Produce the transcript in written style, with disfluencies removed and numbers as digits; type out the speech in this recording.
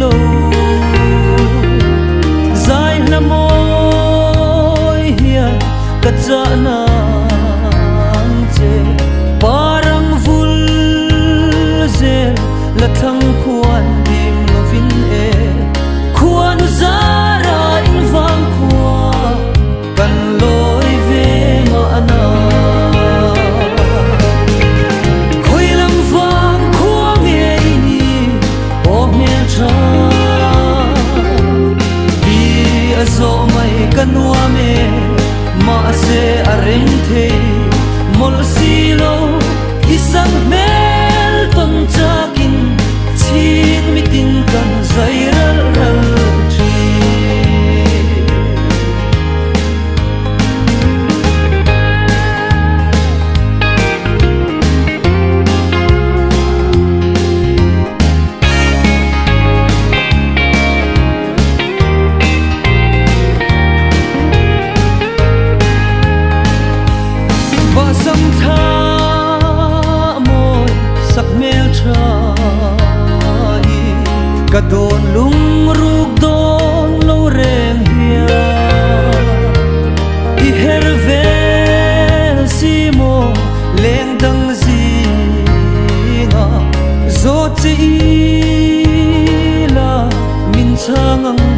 lo dài là môi hiền cất dạ nàng chê parang vul dê là thăng khoan dim lo vin e khoan zara in vang khoa kan lối về mà ana khoi lam vang khoa nghe ni o nghe cha bi azo mai kanwa me ma se areng the mol silo isang mel ton chakin chin mitin kan zairal ral sam tha môi sắc mel trai cả đồn lung ruk đồn lâu rèn hia i hervel si mo leng dang gì nga zo chi la min chang